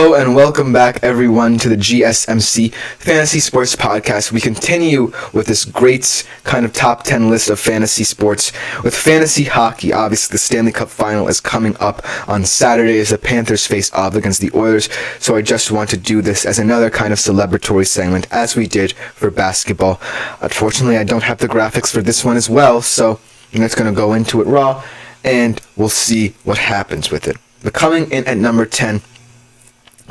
Hello and welcome back everyone to the GSMC Fantasy Sports Podcast. We continue with this great kind of top 10 list of fantasy sports. With fantasy hockey, obviously the Stanley Cup Final is coming up on Saturday as the Panthers face off against the Oilers. So I just want to do this as another kind of celebratory segment as we did for basketball. Unfortunately, I don't have the graphics for this one as well, so I'm just going to go into it raw and we'll see what happens with it. But coming in at number 10,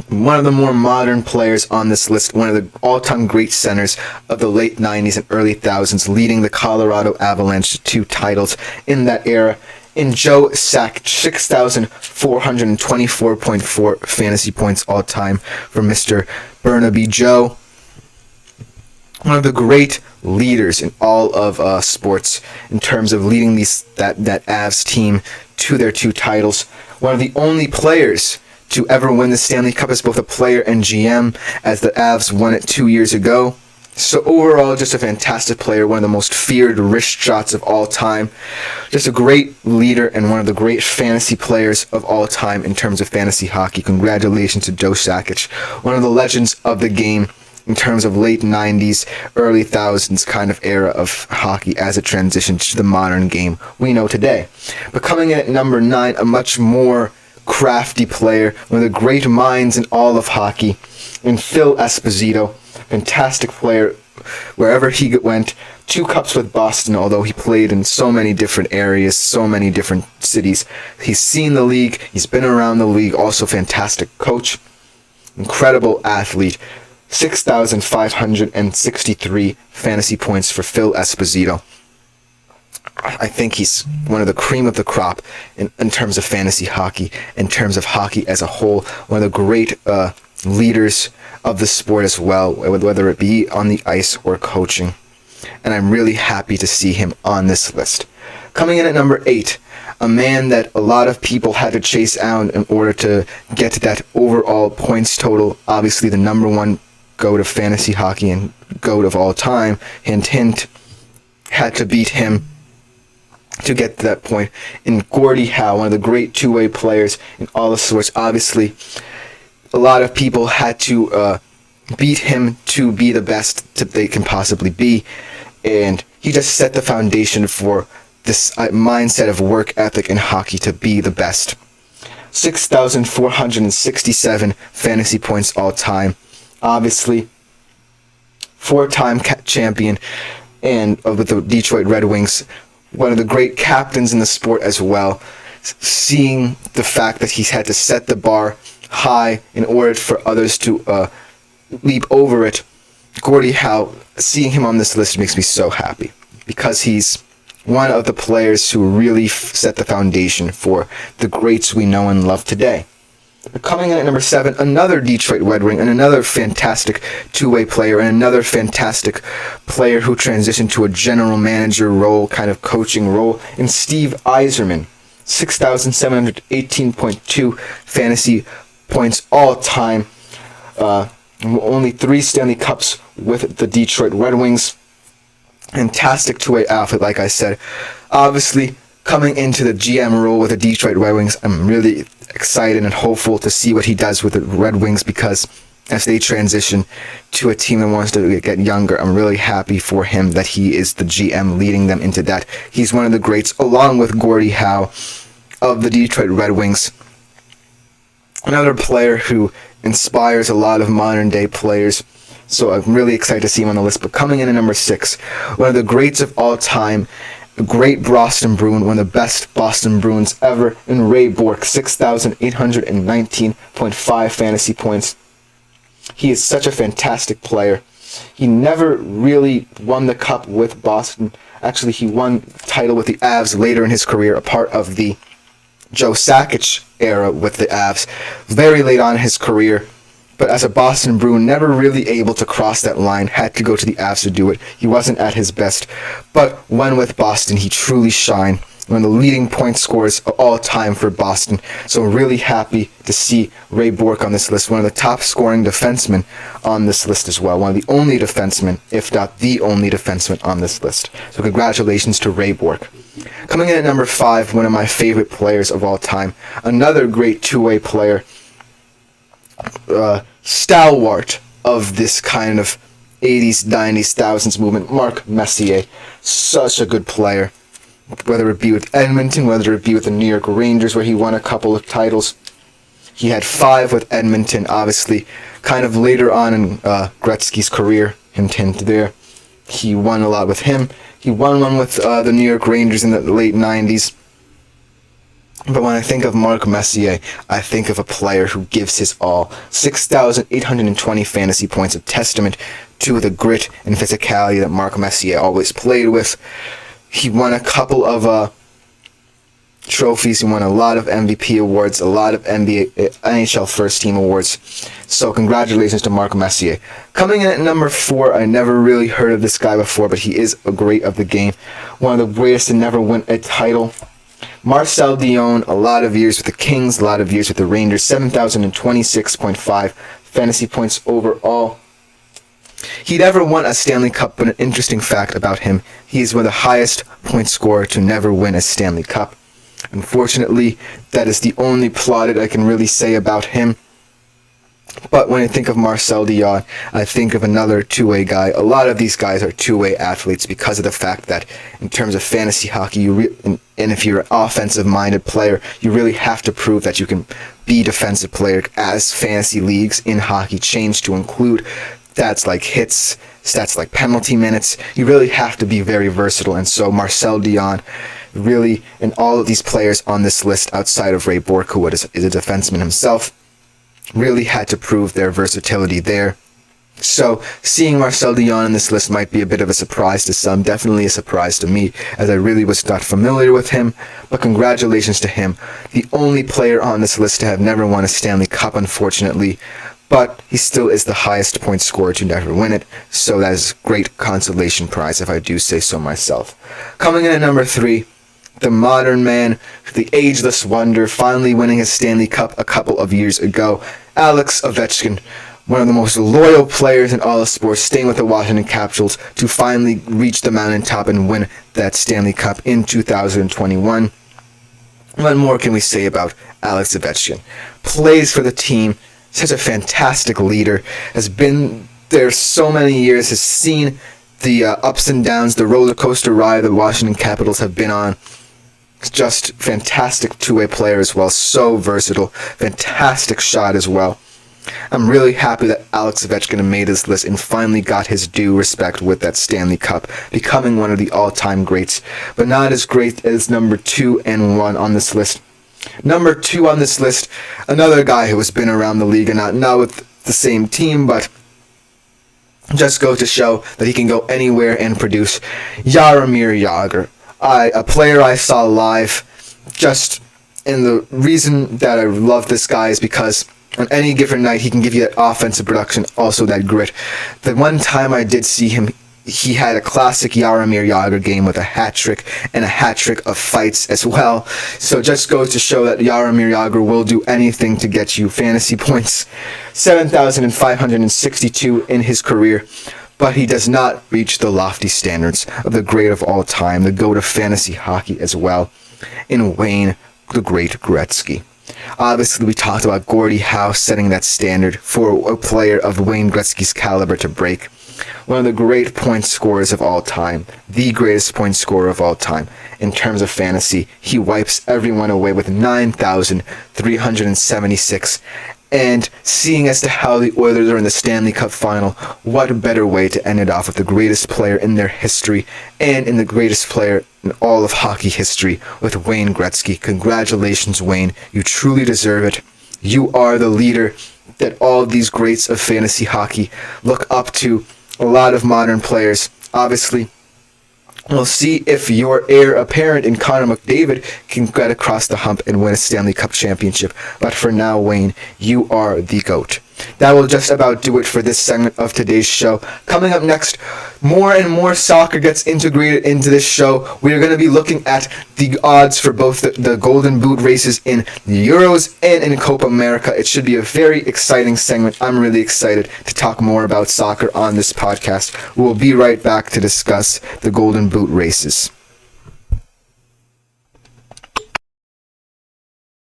one of the more modern players on this list, one of the all-time great centers of the late 90s and early 2000s, leading the Colorado Avalanche to 2 titles in that era, in Joe Sakic, 6,424.4 fantasy points all-time for Mr. Burnaby Joe. One of the great leaders in all of sports in terms of leading that Avs team to their 2 titles. One of the only players to ever win the Stanley Cup as both a player and GM, as the Avs won it 2 years ago. So overall, just a fantastic player, one of the most feared wrist shots of all time. Just a great leader and one of the great fantasy players of all time in terms of fantasy hockey. Congratulations to Joe Sakic, one of the legends of the game in terms of late 90s, early 2000s kind of era of hockey as it transitioned to the modern game we know today. But coming in at number 9, a much more crafty player, one of the great minds in all of hockey, in Phil Esposito. Fantastic player wherever he went. 2 cups with Boston, although he played in so many different areas, so many different cities. He's seen the league, he's been around the league, also fantastic coach, incredible athlete. 6,563 fantasy points for Phil Esposito. I think he's one of the cream of the crop in terms of fantasy hockey, in terms of hockey as a whole. One of the great leaders of the sport as well, whether it be on the ice or coaching. And I'm really happy to see him on this list. Coming in at number 8, a man that a lot of people had to chase out in order to get to that overall points total. Obviously the number 1 GOAT of fantasy hockey and GOAT of all time, hint hint, had to beat him to get to that point in Gordie Howe, one of the great two-way players in all the sports. Obviously, a lot of people had to beat him to be the best they can possibly be, and he just set the foundation for this mindset of work ethic in hockey to be the best. 6,467 fantasy points all time. Obviously, 4-time champion and with the Detroit Red Wings. One of the great captains in the sport as well, seeing the fact that he's had to set the bar high in order for others to leap over it. Gordie Howe, seeing him on this list makes me so happy because he's one of the players who really set the foundation for the greats we know and love today. Coming in at number 7, another Detroit Red Wing and another fantastic two-way player and another fantastic player who transitioned to a general manager role, kind of coaching role, in Steve Yzerman. 6,718.2 fantasy points all time. Only 3 Stanley Cups with the Detroit Red Wings. Fantastic two-way outfit, like I said. Obviously, coming into the GM role with the Detroit Red Wings, I'm really excited and hopeful to see what he does with the Red Wings, because as they transition to a team that wants to get younger, I'm really happy for him that he is the GM leading them into that. He's one of the greats, along with Gordie Howe of the Detroit Red Wings. Another player who inspires a lot of modern day players. So I'm really excited to see him on the list. But coming in at number 6, one of the greats of all time, a great Boston Bruin, one of the best Boston Bruins ever, in Ray Bourque, 6,819.5 fantasy points. He is such a fantastic player. He never really won the cup with Boston. Actually, he won the title with the Avs later in his career, a part of the Joe Sakic era with the Avs, very late on in his career. But as a Boston Bruin, never really able to cross that line, had to go to the Avs to do it. He wasn't at his best. But when with Boston, he truly shined. One of the leading point scorers of all time for Boston. So really happy to see Ray Bourque on this list. One of the top scoring defensemen on this list as well. One of the only defensemen, if not the only defenseman on this list. So congratulations to Ray Bourque. Coming in at number 5, one of my favorite players of all time. Another great two-way player. stalwart of this kind of 80s, 90s, thousands movement, Mark Messier. Such a good player. Whether it be with Edmonton, whether it be with the New York Rangers, where he won a couple of titles. He had 5 with Edmonton, obviously, kind of later on in Gretzky's career, hint there. He won a lot with him. He won one with the New York Rangers in the late 90s. But when I think of Mark Messier, I think of a player who gives his all. 6,820 fantasy points, a testament to the grit and physicality that Mark Messier always played with. He won a couple of trophies. He won a lot of MVP awards, a lot of NHL First Team awards. So congratulations to Mark Messier. Coming in at number 4, I never really heard of this guy before, but he is a great of the game. One of the greatest to never win a title. Marcel Dionne, a lot of years with the Kings, a lot of years with the Rangers, 7,026.5 fantasy points overall. He never won a Stanley Cup, but an interesting fact about him, he is one of the highest point scorer to never win a Stanley Cup. Unfortunately, that is the only plaudit I can really say about him. But when I think of Marcel Dionne, I think of another two-way guy. A lot of these guys are two-way athletes because of the fact that in terms of fantasy hockey, and if you're an offensive-minded player, you really have to prove that you can be a defensive player as fantasy leagues in hockey change to include stats like hits, stats like penalty minutes. You really have to be very versatile, and so Marcel Dionne really, and all of these players on this list outside of Ray Bourque, who is a defenseman himself, really had to prove their versatility there. So seeing Marcel Dionne on this list might be a bit of a surprise to some, definitely a surprise to me, as I really was not familiar with him, but congratulations to him. The only player on this list to have never won a Stanley Cup, unfortunately, but he still is the highest point scorer to never win it, so that is a great consolation prize if I do say so myself. Coming in at number 3, the modern man, the ageless wonder, finally winning his Stanley Cup a couple of years ago, Alex Ovechkin, one of the most loyal players in all of sports, staying with the Washington Capitals to finally reach the mountaintop and win that Stanley Cup in 2021. What more can we say about Alex Ovechkin? Plays for the team, such a fantastic leader, has been there so many years, has seen the ups and downs, the roller coaster ride the Washington Capitals have been on. Just fantastic two-way player as well, so versatile, fantastic shot as well. I'm really happy that Alex Ovechkin made this list and finally got his due respect with that Stanley Cup, becoming one of the all-time greats, but not as great as number 2 and 1 on this list. Number 2 on this list, another guy who has been around the league and not with the same team, but just go to show that he can go anywhere and produce. Jaromir Jagr. A player I saw live, and the reason that I love this guy is because on any given night he can give you that offensive production, also that grit. The one time I did see him, he had a classic Jaromir Jagr game with a hat trick and a hat trick of fights as well. So just goes to show that Jaromir Jagr will do anything to get you fantasy points. 7,562 in his career. But he does not reach the lofty standards of the great of all time, the GOAT of fantasy hockey as well, in Wayne the Great Gretzky. Obviously, we talked about Gordie Howe setting that standard for a player of Wayne Gretzky's caliber to break. One of the great point scorers of all time, the greatest point scorer of all time. In terms of fantasy, he wipes everyone away with 9,376. And seeing as to how the Oilers are in the Stanley Cup final, what better way to end it off with the greatest player in their history and in the greatest player in all of hockey history with Wayne Gretzky. Congratulations, Wayne. You truly deserve it. You are the leader that all these greats of fantasy hockey look up to. A lot of modern players, obviously. We'll see if your heir apparent in Connor McDavid can get across the hump and win a Stanley Cup championship. But for now, Wayne, you are the GOAT. That will just about do it for this segment of today's show. Coming up next, more and more soccer gets integrated into this show. We are going to be looking at the odds for both the Golden Boot races in the Euros and in Copa America. It should be a very exciting segment. I'm really excited to talk more about soccer on this podcast. We will be right back to discuss the Golden Boot races.